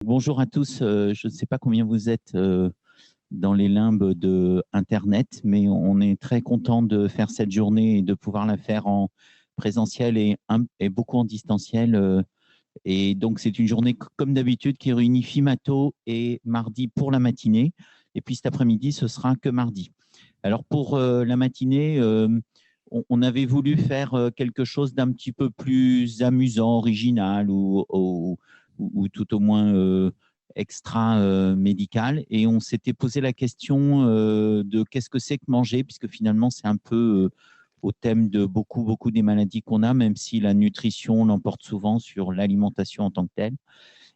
Bonjour à tous, je ne sais pas combien vous êtes dans les limbes de Internet, mais on est très content de faire cette journée et de pouvoir la faire en présentiel et beaucoup en distanciel. Et donc, c'est une journée comme d'habitude qui réunit Fimato et mardi pour la matinée. Et puis cet après-midi, ce sera que mardi. Alors pour la matinée, on avait voulu faire quelque chose d'un petit peu plus amusant, original ou tout au moins extra médical. Et on s'était posé la question de qu'est-ce que c'est que manger, puisque finalement c'est un peu au thème de beaucoup des maladies qu'on a, même si la nutrition l'emporte souvent sur l'alimentation en tant que telle.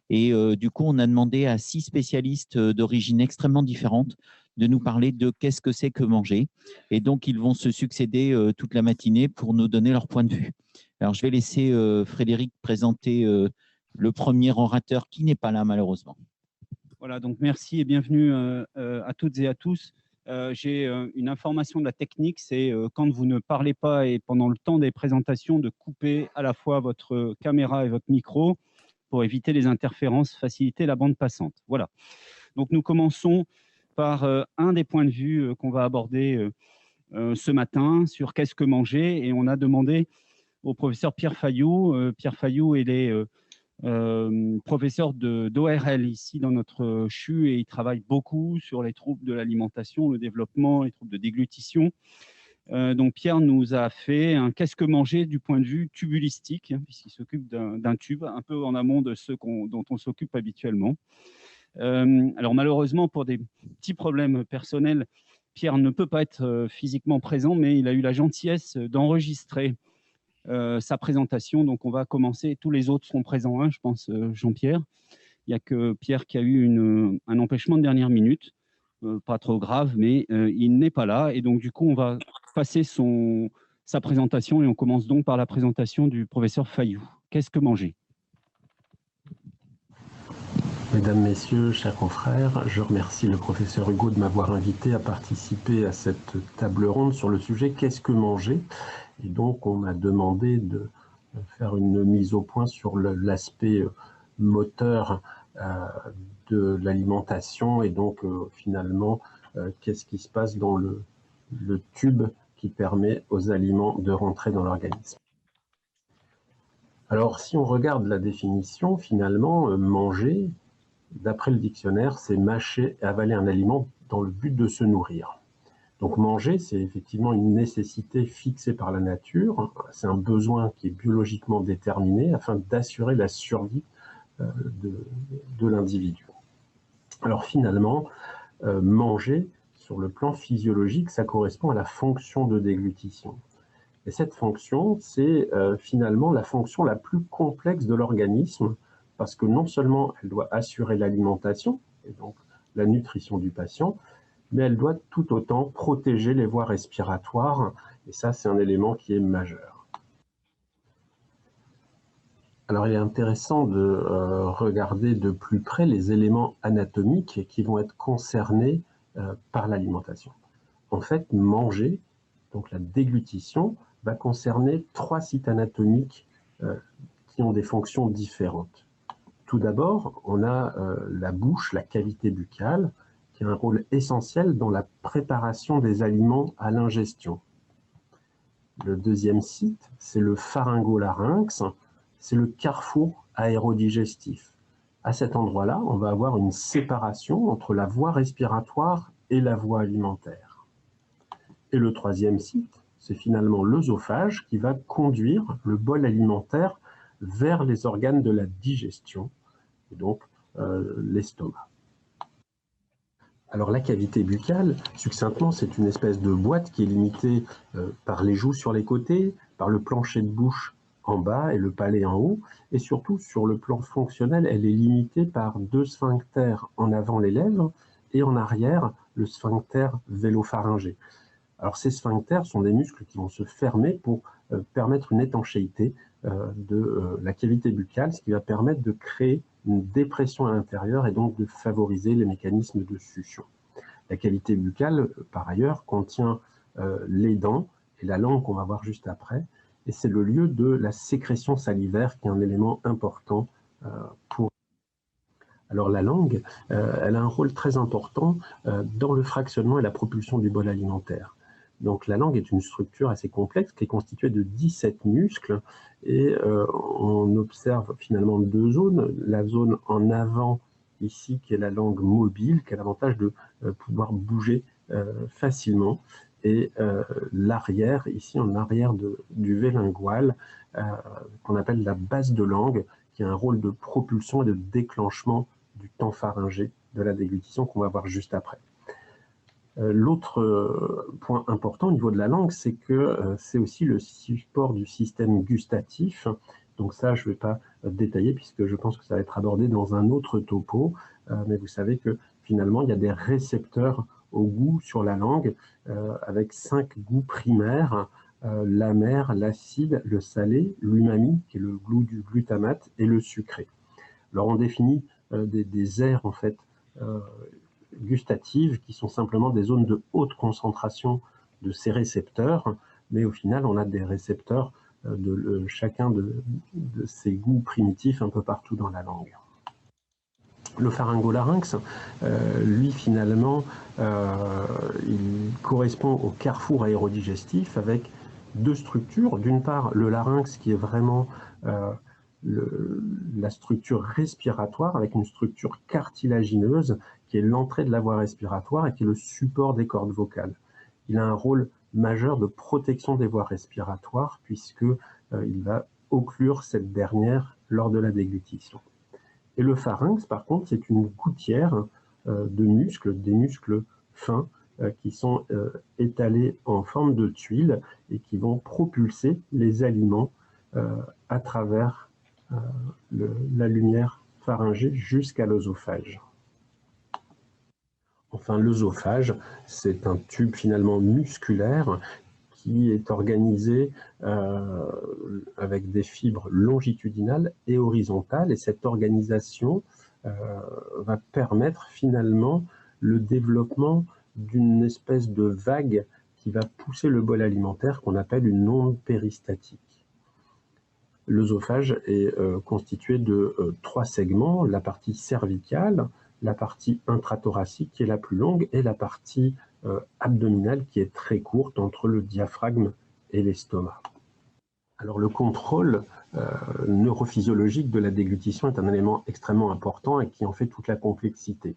Et du coup, on a demandé à 6 spécialistes d'origine extrêmement différente de nous parler de qu'est-ce que c'est que manger. Et donc, ils vont se succéder toute la matinée pour nous donner leur point de vue. Alors, je vais laisser Frédéric présenter le premier orateur qui n'est pas là, malheureusement. Voilà, donc merci et bienvenue à toutes et à tous. J'ai une information de la technique, c'est quand vous ne parlez pas et pendant le temps des présentations, de couper à la fois votre caméra et votre micro pour éviter les interférences, faciliter la bande passante. Voilà, donc nous commençons par un des points de vue qu'on va aborder ce matin sur qu'est-ce que manger, et on a demandé au professeur Pierre Fayou. Pierre Fayou, il est professeur d'ORL ici dans notre CHU, et il travaille beaucoup sur les troubles de l'alimentation, le développement, les troubles de déglutition. Donc Pierre nous a fait un qu'est-ce que manger du point de vue tubulistique, puisqu'il s'occupe d'un tube un peu en amont de ceux dont on s'occupe habituellement. Alors malheureusement, pour des petits problèmes personnels, Pierre ne peut pas être physiquement présent, mais il a eu la gentillesse d'enregistrer sa présentation. Donc on va commencer, tous les autres seront présents, hein, je pense, Jean-Pierre. Il n'y a que Pierre qui a eu un empêchement de dernière minute, pas trop grave, mais il n'est pas là. Et donc du coup, on va passer sa présentation, et on commence donc par la présentation du professeur Fayou. Qu'est-ce que manger ? Mesdames, Messieurs, chers confrères, je remercie le professeur Hugo de m'avoir invité à participer à cette table ronde sur le sujet « Qu'est-ce que manger ?» Et donc, on m'a demandé de faire une mise au point sur l'aspect moteur de l'alimentation, et donc finalement, qu'est-ce qui se passe dans le tube qui permet aux aliments de rentrer dans l'organisme. Alors, si on regarde la définition, finalement, manger, d'après le dictionnaire, c'est mâcher et avaler un aliment dans le but de se nourrir. Donc manger, c'est effectivement une nécessité fixée par la nature, c'est un besoin qui est biologiquement déterminé afin d'assurer la survie de l'individu. Alors finalement, manger, sur le plan physiologique, ça correspond à la fonction de déglutition. Et cette fonction, c'est finalement la fonction la plus complexe de l'organisme, parce que non seulement elle doit assurer l'alimentation, et donc la nutrition du patient, mais elle doit tout autant protéger les voies respiratoires, et ça, c'est un élément qui est majeur. Alors, il est intéressant de regarder de plus près les éléments anatomiques qui vont être concernés par l'alimentation. En fait, manger, donc la déglutition, va concerner 3 sites anatomiques qui ont des fonctions différentes. Tout d'abord, on a la bouche, la cavité buccale, qui a un rôle essentiel dans la préparation des aliments à l'ingestion. Le deuxième site, c'est le pharyngolarynx, c'est le carrefour aérodigestif. À cet endroit-là, on va avoir une séparation entre la voie respiratoire et la voie alimentaire. Et le troisième site, c'est finalement l'œsophage qui va conduire le bol alimentaire vers les organes de la digestion, et donc l'estomac. Alors la cavité buccale, succinctement, c'est une espèce de boîte qui est limitée par les joues sur les côtés, par le plancher de bouche en bas et le palais en haut, et surtout sur le plan fonctionnel, elle est limitée par 2 sphincters en avant les lèvres et en arrière le sphincter vélopharyngé. Alors ces sphincters sont des muscles qui vont se fermer pour permettre une étanchéité de la cavité buccale, ce qui va permettre de créer une dépression à l'intérieur et donc de favoriser les mécanismes de succion. La cavité buccale, par ailleurs, contient les dents et la langue qu'on va voir juste après, et c'est le lieu de la sécrétion salivaire qui est un élément important pour. Alors la langue, elle a un rôle très important dans le fractionnement et la propulsion du bol alimentaire. Donc la langue est une structure assez complexe qui est constituée de 17 muscles et on observe finalement deux zones. La zone en avant ici qui est la langue mobile, qui a l'avantage de pouvoir bouger facilement, et l'arrière, ici en arrière du V-lingual, qu'on appelle la base de langue, qui a un rôle de propulsion et de déclenchement du temps pharyngé de la déglutition qu'on va voir juste après. L'autre point important au niveau de la langue, c'est que c'est aussi le support du système gustatif. Donc ça, je ne vais pas détailler puisque je pense que ça va être abordé dans un autre topo, mais vous savez que finalement, il y a des récepteurs au goût sur la langue avec 5 goûts primaires, l'amer, l'acide, le salé, l'umami, qui est le goût du glutamate, et le sucré. Alors on définit des aires en fait gustatives qui sont simplement des zones de haute concentration de ces récepteurs, mais au final on a des récepteurs de chacun de ces goûts primitifs un peu partout dans la langue. Le pharyngolarynx, lui finalement, il correspond au carrefour aérodigestif avec deux structures. D'une part, le larynx qui est vraiment la structure respiratoire avec une structure cartilagineuse qui est l'entrée de la voie respiratoire et qui est le support des cordes vocales. Il a un rôle majeur de protection des voies respiratoires puisque il va occlure cette dernière lors de la déglutition. Et le pharynx, par contre, c'est une gouttière de muscles, des muscles fins qui sont étalés en forme de tuiles et qui vont propulser les aliments à travers la lumière pharyngée jusqu'à l'œsophage. Enfin, l'œsophage, c'est un tube finalement musculaire qui est organisé avec des fibres longitudinales et horizontales. Et cette organisation va permettre finalement le développement d'une espèce de vague qui va pousser le bol alimentaire qu'on appelle une onde péristatique. L'œsophage est constitué de 3 segments, la partie cervicale, la partie intrathoracique qui est la plus longue et la partie abdominale qui est très courte entre le diaphragme et l'estomac. Alors le contrôle neurophysiologique de la déglutition est un élément extrêmement important et qui en fait toute la complexité.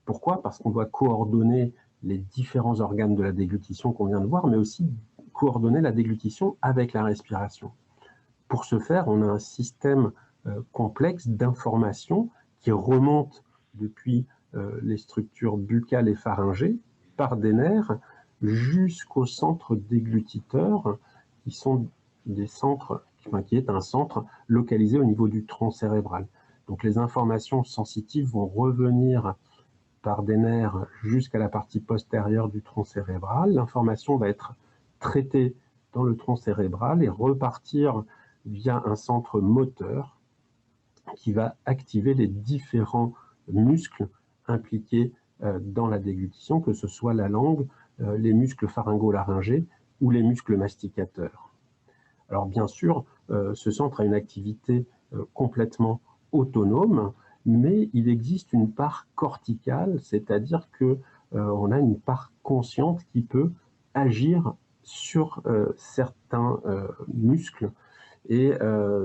Pourquoi? Parce qu'on doit coordonner les différents organes de la déglutition qu'on vient de voir, mais aussi coordonner la déglutition avec la respiration. Pour ce faire, on a un système complexe d'informations qui remonte depuis les structures buccales et pharyngées par des nerfs jusqu'au centre déglutiteur qui sont des centres, qui est un centre localisé au niveau du tronc cérébral. Donc les informations sensitives vont revenir par des nerfs jusqu'à la partie postérieure du tronc cérébral. L'information va être traitée dans le tronc cérébral et repartir via un centre moteur qui va activer les différents muscles impliqués dans la déglutition, que ce soit la langue, les muscles pharyngo-laryngés ou les muscles masticateurs. Alors bien sûr, ce centre a une activité complètement autonome, mais il existe une part corticale, c'est-à-dire qu'on a une part consciente qui peut agir sur certains muscles. Et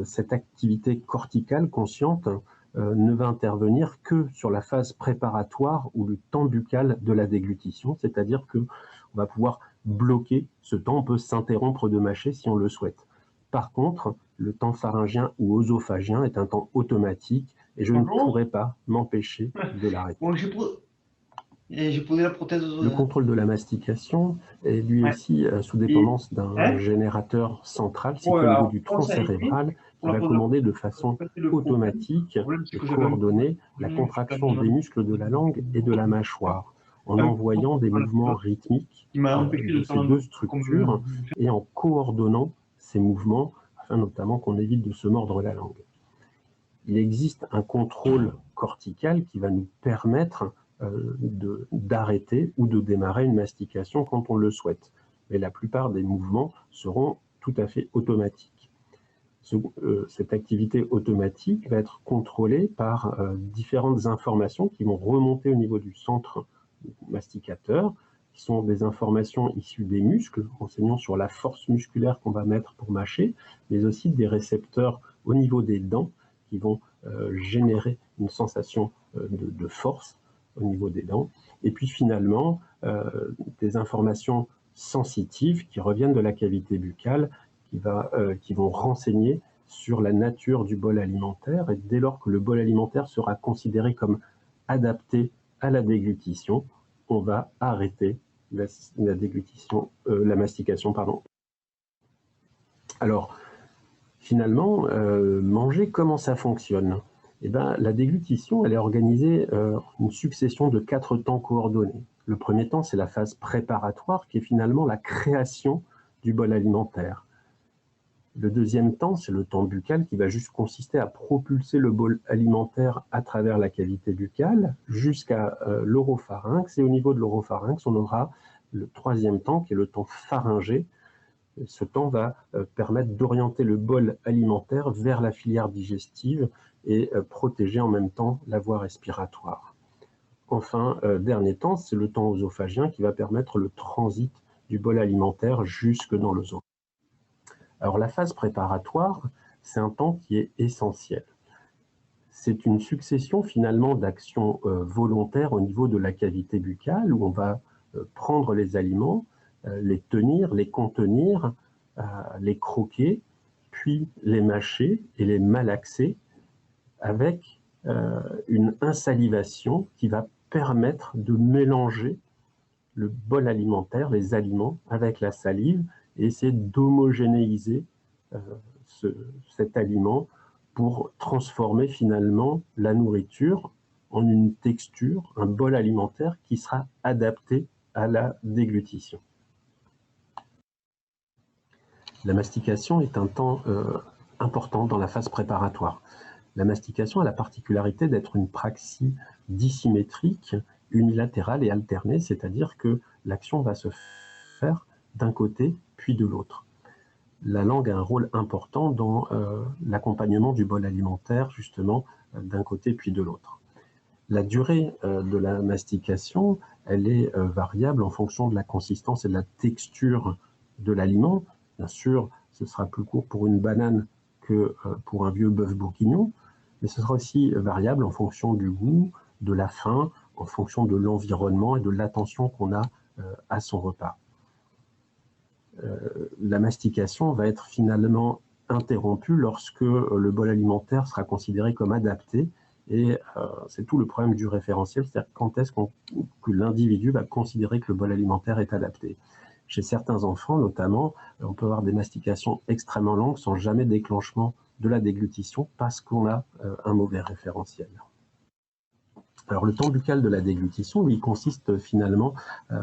cette activité corticale consciente ne va intervenir que sur la phase préparatoire ou le temps buccal de la déglutition, c'est-à-dire qu'on va pouvoir bloquer ce temps, on peut s'interrompre de mâcher si on le souhaite. Par contre, le temps pharyngien ou œsophagien est un temps automatique et je ne pourrai pas m'empêcher de l'arrêter. Bon, j'ai posé la prothèse. Le contrôle de la mastication est lui aussi sous dépendance d'un générateur central situé au niveau du tronc cérébral qui va commander de façon automatique et coordonner la contraction des muscles de la langue et de la mâchoire en envoyant des mouvements rythmiques de ces deux structures et en coordonnant ces mouvements afin notamment qu'on évite de se mordre la langue. Il existe un contrôle cortical qui va nous permettre d'arrêter ou de démarrer une mastication quand on le souhaite. Mais la plupart des mouvements seront tout à fait automatiques. Cette activité automatique va être contrôlée par différentes informations qui vont remonter au niveau du centre masticateur, qui sont des informations issues des muscles, renseignant sur la force musculaire qu'on va mettre pour mâcher, mais aussi des récepteurs au niveau des dents qui vont générer une sensation de force au niveau des dents. Et puis finalement, des informations sensitives qui reviennent de la cavité buccale, qui vont renseigner sur la nature du bol alimentaire. Et dès lors que le bol alimentaire sera considéré comme adapté à la déglutition, on va arrêter la déglutition, la mastication, pardon. Alors, finalement, manger, comment ça fonctionne? Eh bien, la déglutition, elle est organisée une succession de 4 temps coordonnés. Le premier temps, c'est la phase préparatoire, qui est finalement la création du bol alimentaire. Le deuxième temps, c'est le temps buccal qui va juste consister à propulser le bol alimentaire à travers la cavité buccale jusqu'à l'oropharynx. Et au niveau de l'oropharynx, on aura le troisième temps qui est le temps pharyngé. Ce temps va permettre d'orienter le bol alimentaire vers la filière digestive et protéger en même temps la voie respiratoire. Enfin, dernier temps, c'est le temps œsophagien qui va permettre le transit du bol alimentaire jusque dans l'œsophage. Alors la phase préparatoire, c'est un temps qui est essentiel. C'est une succession finalement d'actions volontaires au niveau de la cavité buccale où on va prendre les aliments, les tenir, les contenir, les croquer, puis les mâcher et les malaxer avec une insalivation qui va permettre de mélanger le bol alimentaire, les aliments, avec la salive et essayer d'homogénéiser cet aliment pour transformer finalement la nourriture en une texture, un bol alimentaire qui sera adapté à la déglutition. La mastication est un temps important dans la phase préparatoire. La mastication a la particularité d'être une praxis dissymétrique, unilatérale et alternée, c'est-à-dire que l'action va se faire d'un côté puis de l'autre. La langue a un rôle important dans l'accompagnement du bol alimentaire, justement, d'un côté puis de l'autre. La durée de la mastication, elle est variable en fonction de la consistance et de la texture de l'aliment. Bien sûr, ce sera plus court pour une banane que pour un vieux bœuf bourguignon, mais ce sera aussi variable en fonction du goût, de la faim, en fonction de l'environnement et de l'attention qu'on a à son repas. La mastication va être finalement interrompue lorsque le bol alimentaire sera considéré comme adapté et c'est tout le problème du référentiel, c'est-à-dire quand est-ce que l'individu va considérer que le bol alimentaire est adapté. Chez certains enfants notamment, on peut avoir des mastications extrêmement longues sans jamais déclenchement de la déglutition parce qu'on a un mauvais référentiel. Alors le temps buccal de la déglutition, lui, consiste finalement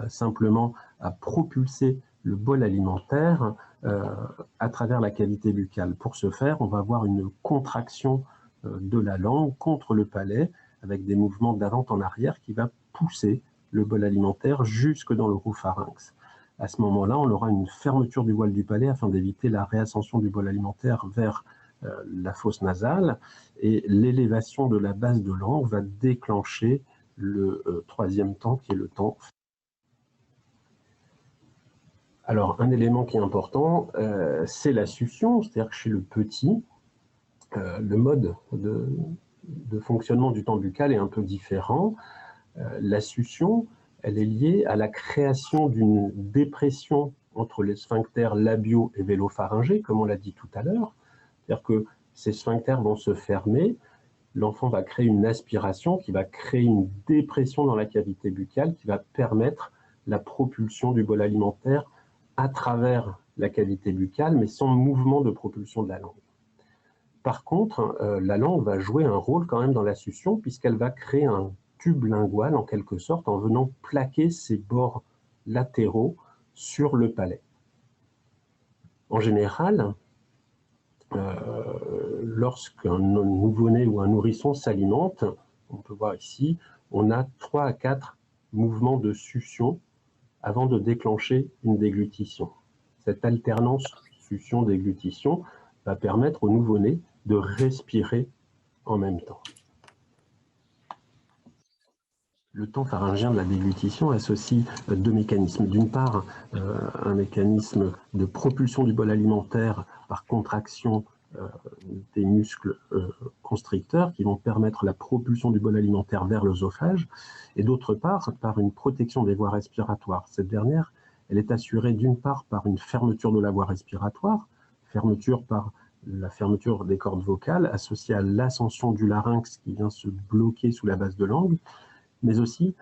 simplement à propulser le bol alimentaire à travers la cavité buccale. Pour ce faire, on va avoir une contraction de la langue contre le palais avec des mouvements d'avant en arrière qui va pousser le bol alimentaire jusque dans l'oropharynx. À ce moment-là, on aura une fermeture du voile du palais afin d'éviter la réascension du bol alimentaire vers la fosse nasale, et l'élévation de la base de langue va déclencher le troisième temps qui est le temps. Alors un élément qui est important, c'est la succion, c'est-à-dire que chez le petit, le mode de fonctionnement du temps buccal est un peu différent. La succion, elle est liée à la création d'une dépression entre les sphincters labiaux et vélopharyngés, comme on l'a dit tout à l'heure. C'est-à-dire que ces sphincters vont se fermer, l'enfant va créer une aspiration qui va créer une dépression dans la cavité buccale qui va permettre la propulsion du bol alimentaire à travers la cavité buccale, mais sans mouvement de propulsion de la langue. Par contre, la langue va jouer un rôle quand même dans la succion puisqu'elle va créer un tube lingual en quelque sorte en venant plaquer ses bords latéraux sur le palais. En général, lorsqu'un nouveau-né ou un nourrisson s'alimente, on peut voir ici, on a 3 à 4 mouvements de succion avant de déclencher une déglutition. Cette alternance succion-déglutition va permettre au nouveau-né de respirer en même temps. Le temps pharyngien de la déglutition associe deux mécanismes. D'une part, un mécanisme de propulsion du bol alimentaire par contraction des muscles constricteurs qui vont permettre la propulsion du bol alimentaire vers l'œsophage, et d'autre part, par une protection des voies respiratoires. Cette dernière, elle est assurée d'une part par une fermeture de la voie respiratoire, fermeture par la fermeture des cordes vocales associée à l'ascension du larynx qui vient se bloquer sous la base de langue, mais aussi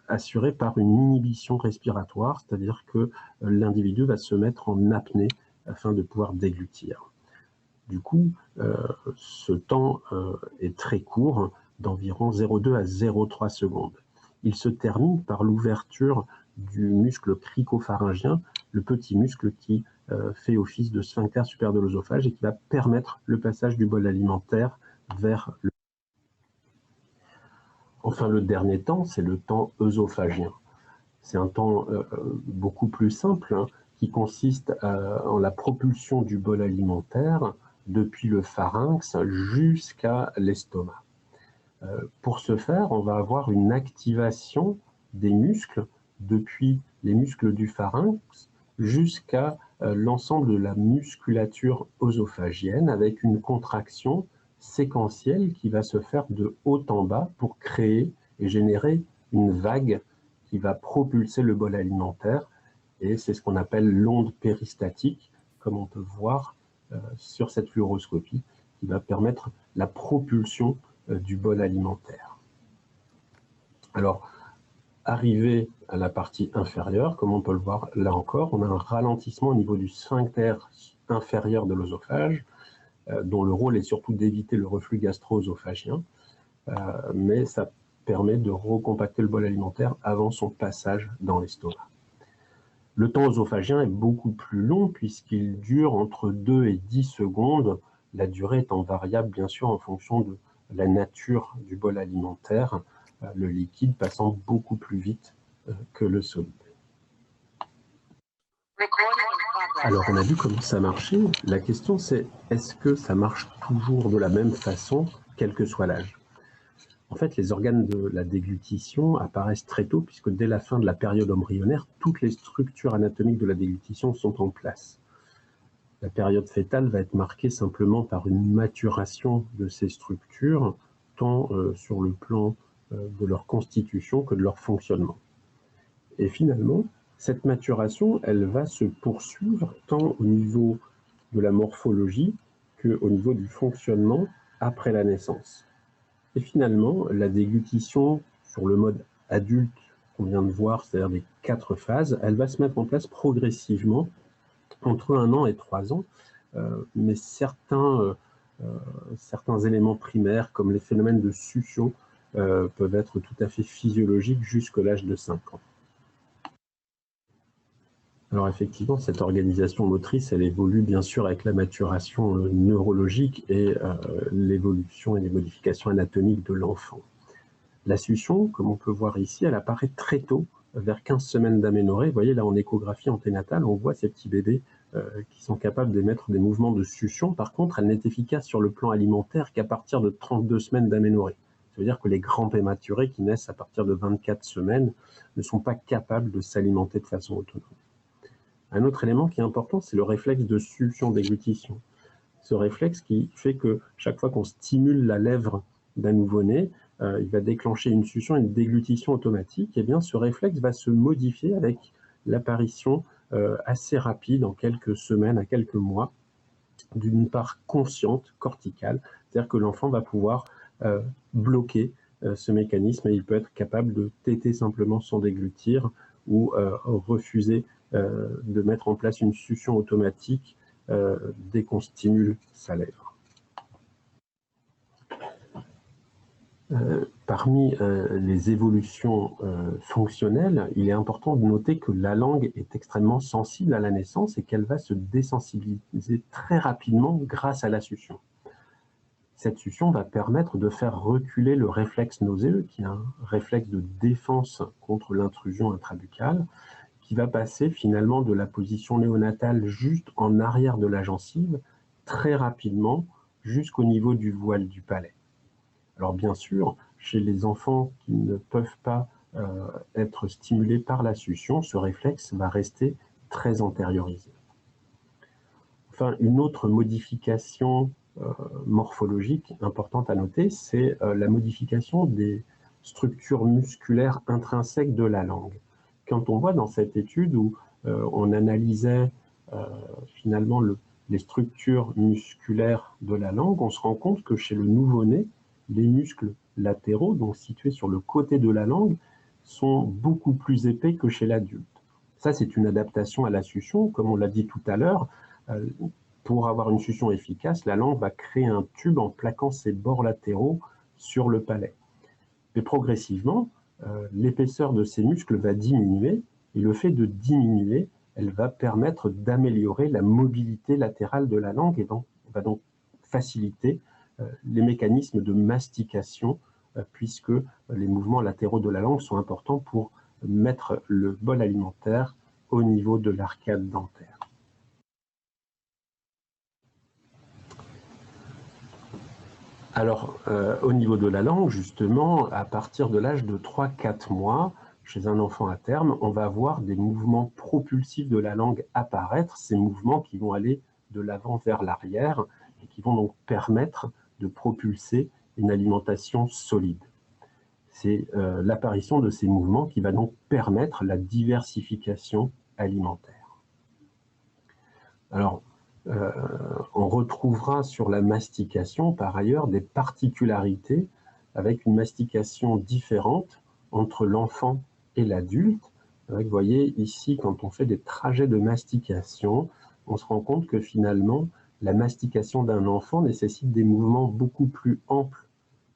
assurée par une inhibition respiratoire, c'est-à-dire que l'individu va se mettre en apnée afin de pouvoir déglutir. Du coup, ce temps est très court, d'environ 0,2 à 0,3 secondes. Il se termine par l'ouverture du muscle cricopharyngien, le petit muscle qui fait office de sphincter supérieur de l'œsophage et qui va permettre le passage du bol alimentaire vers le... Enfin, le dernier temps, c'est le temps œsophagien. C'est un temps beaucoup plus simple, hein, qui consiste en la propulsion du bol alimentaire depuis le pharynx jusqu'à l'estomac. Pour ce faire, on va avoir une activation des muscles depuis les muscles du pharynx jusqu'à l'ensemble de la musculature œsophagienne avec une contraction séquentielle qui va se faire de haut en bas pour créer et générer une vague qui va propulser le bol alimentaire, et c'est ce qu'on appelle l'onde péristatique, comme on peut voir sur cette fluoroscopie, qui va permettre la propulsion du bol alimentaire. Alors, arrivé à la partie inférieure, comme on peut le voir là encore, on a un ralentissement au niveau du sphincter inférieur de l'œsophage, dont le rôle est surtout d'éviter le reflux gastro-œsophagien, mais ça permet de recompacter le bol alimentaire avant son passage dans l'estomac. Le temps œsophagien est beaucoup plus long puisqu'il dure entre 2 et 10 secondes, la durée étant variable bien sûr en fonction de la nature du bol alimentaire, le liquide passant beaucoup plus vite que le solide. Alors on a vu comment ça marchait. La question c'est, est-ce que ça marche toujours de la même façon, quel que soit l'âge? En fait, les organes de la déglutition apparaissent très tôt, puisque dès la fin de la période embryonnaire, toutes les structures anatomiques de la déglutition sont en place. La période fœtale va être marquée simplement par une maturation de ces structures, tant sur le plan de leur constitution que de leur fonctionnement. Et finalement, cette maturation, elle va se poursuivre tant au niveau de la morphologie qu'au niveau du fonctionnement après la naissance. Et finalement, la déglutition sur le mode adulte qu'on vient de voir, c'est-à-dire les 4 phases, elle va se mettre en place progressivement entre 1 an et 3 ans, mais certains éléments primaires, comme les phénomènes de succion, peuvent être tout à fait physiologiques jusqu'à l'âge de 5 ans. Alors effectivement, cette organisation motrice, elle évolue bien sûr avec la maturation neurologique et l'évolution et les modifications anatomiques de l'enfant. La succion, comme on peut voir ici, elle apparaît très tôt, vers 15 semaines d'aménorrhée. Vous voyez là en échographie anténatale, on voit ces petits bébés qui sont capables d'émettre des mouvements de succion. Par contre, elle n'est efficace sur le plan alimentaire qu'à partir de 32 semaines d'aménorrhée. Ça veut dire que les grands prématurés qui naissent à partir de 24 semaines ne sont pas capables de s'alimenter de façon autonome. Un autre élément qui est important, c'est le réflexe de succion-déglutition. Ce réflexe qui fait que chaque fois qu'on stimule la lèvre d'un nouveau-né, il va déclencher une succion et une déglutition automatique. Et bien, ce réflexe va se modifier avec l'apparition assez rapide, en quelques semaines à quelques mois, d'une part consciente, corticale, c'est-à-dire que l'enfant va pouvoir bloquer ce mécanisme et il peut être capable de téter simplement sans déglutir ou refuser de mettre en place une succion automatique dès qu'on stimule sa lèvre. Parmi les évolutions fonctionnelles, il est important de noter que la langue est extrêmement sensible à la naissance et qu'elle va se désensibiliser très rapidement grâce à la succion. Cette succion va permettre de faire reculer le réflexe nauséeux, qui est un réflexe de défense contre l'intrusion intrabuccale, qui va passer finalement de la position néonatale juste en arrière de la gencive très rapidement jusqu'au niveau du voile du palais. Alors bien sûr, chez les enfants qui ne peuvent pas être stimulés par la succion, ce réflexe va rester très antériorisé. Enfin, une autre modification morphologique importante à noter, c'est la modification des structures musculaires intrinsèques de la langue. Quand on voit dans cette étude où on analysait finalement les structures musculaires de la langue, on se rend compte que chez le nouveau-né, les muscles latéraux, donc situés sur le côté de la langue, sont beaucoup plus épais que chez l'adulte. Ça, c'est une adaptation à la succion. Comme on l'a dit tout à l'heure, pour avoir une succion efficace, la langue va créer un tube en plaquant ses bords latéraux sur le palais. Et progressivement, l'épaisseur de ces muscles va diminuer, et le fait de diminuer, elle va permettre d'améliorer la mobilité latérale de la langue et va donc faciliter les mécanismes de mastication, puisque les mouvements latéraux de la langue sont importants pour mettre le bol alimentaire au niveau de l'arcade dentaire. Alors, au niveau de la langue, justement, à partir de l'âge de 3-4 mois, chez un enfant à terme, on va voir des mouvements propulsifs de la langue apparaître, ces mouvements qui vont aller de l'avant vers l'arrière et qui vont donc permettre de propulser une alimentation solide. C'est l'apparition de ces mouvements qui va donc permettre la diversification alimentaire. Alors, on retrouvera sur la mastication, par ailleurs, des particularités avec une mastication différente entre l'enfant et l'adulte. Vous voyez ici, quand on fait des trajets de mastication, on se rend compte que finalement, la mastication d'un enfant nécessite des mouvements beaucoup plus amples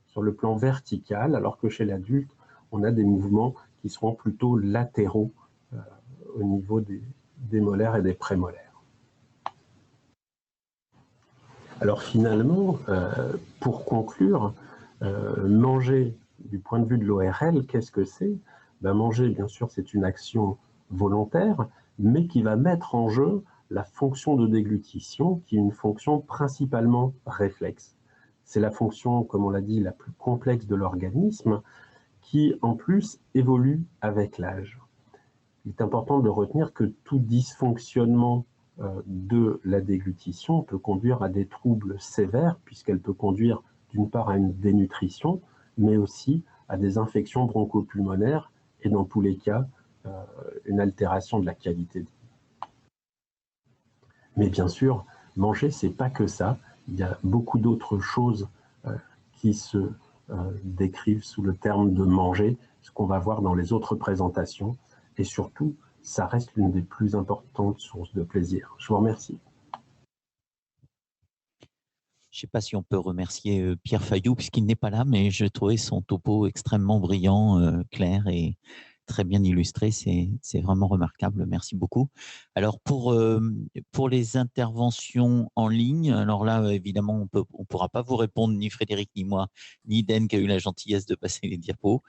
sur le plan vertical, alors que chez l'adulte, on a des mouvements qui seront plutôt latéraux au niveau des molaires et des prémolaires. Alors finalement, pour conclure, manger du point de vue de l'ORL, qu'est-ce que c'est? Manger, bien sûr, c'est une action volontaire, mais qui va mettre en jeu la fonction de déglutition, qui est une fonction principalement réflexe. C'est la fonction, comme on l'a dit, la plus complexe de l'organisme, qui en plus évolue avec l'âge. Il est important de retenir que tout dysfonctionnement de la déglutition peut conduire à des troubles sévères, puisqu'elle peut conduire d'une part à une dénutrition, mais aussi à des infections bronchopulmonaires et dans tous les cas, une altération de la qualité de vie. Mais bien sûr, manger, c'est pas que ça. Il y a beaucoup d'autres choses qui se décrivent sous le terme de manger, ce qu'on va voir dans les autres présentations, et surtout, ça reste l'une des plus importantes sources de plaisir. Je vous remercie. Je ne sais pas si on peut remercier Pierre Fayou, puisqu'il n'est pas là, mais je trouvais son topo extrêmement brillant, clair et très bien illustré. C'est vraiment remarquable. Merci beaucoup. Alors, pour les interventions en ligne, alors là, évidemment, on ne pourra pas vous répondre, ni Frédéric, ni moi, ni Den, qui a eu la gentillesse de passer les diapos.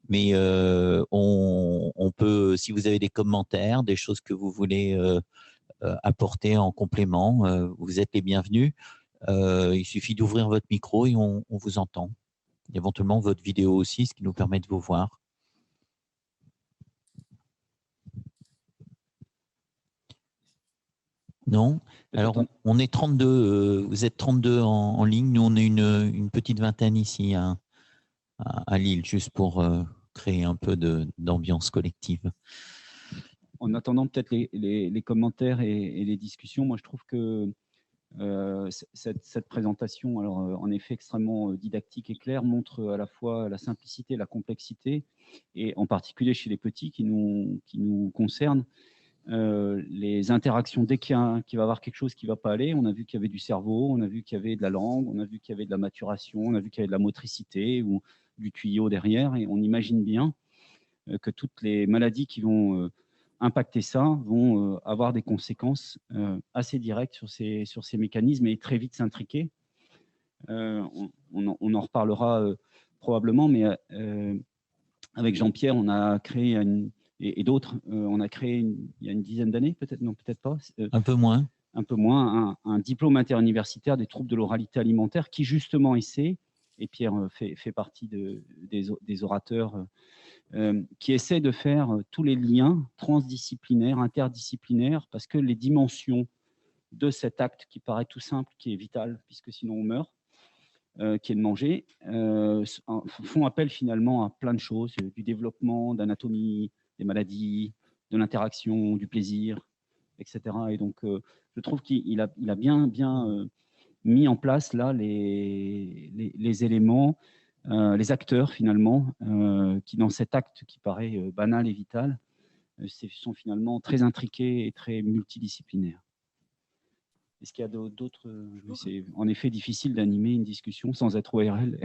Mais on peut, si vous avez des commentaires, des choses que vous voulez apporter en complément, vous êtes les bienvenus. Il suffit d'ouvrir votre micro et on vous entend. Éventuellement, votre vidéo aussi, ce qui nous permet de vous voir. Non? Alors, on est 32, vous êtes 32 en ligne. Nous, on est une petite vingtaine ici à Lille, juste pour créer un peu d'ambiance collective. En attendant peut-être les commentaires et les discussions, moi je trouve que cette présentation, alors en effet extrêmement didactique et claire, montre à la fois la simplicité et la complexité, et en particulier chez les petits qui nous concernent, les interactions. Dès qu'il va y avoir quelque chose qui ne va pas aller, on a vu qu'il y avait du cerveau, on a vu qu'il y avait de la langue, on a vu qu'il y avait de la maturation, on a vu qu'il y avait de la motricité ou du tuyau derrière, et on imagine bien que toutes les maladies qui vont impacter ça vont avoir des conséquences assez directes sur ces mécanismes et très vite s'intriquer. On en reparlera probablement, mais avec Jean-Pierre, on a créé et d'autres, on a créé il y a une dizaine d'années, peut-être, non, peut-être pas. Un peu moins. un peu moins, un diplôme interuniversitaire des troubles de l'oralité alimentaire qui justement essaie, et Pierre fait partie des orateurs, qui essaie de faire tous les liens transdisciplinaires, interdisciplinaires, parce que les dimensions de cet acte qui paraît tout simple, qui est vital, puisque sinon on meurt, qui est de manger, font appel finalement à plein de choses, du développement, d'anatomie, des maladies, de l'interaction, du plaisir, etc. Et donc, je trouve qu'il a bien mis en place là les éléments, les acteurs finalement, qui dans cet acte qui paraît banal et vital, sont finalement très intriqués et très multidisciplinaires. Est-ce qu'il y a d'autres? C'est en effet difficile d'animer une discussion sans être ORL.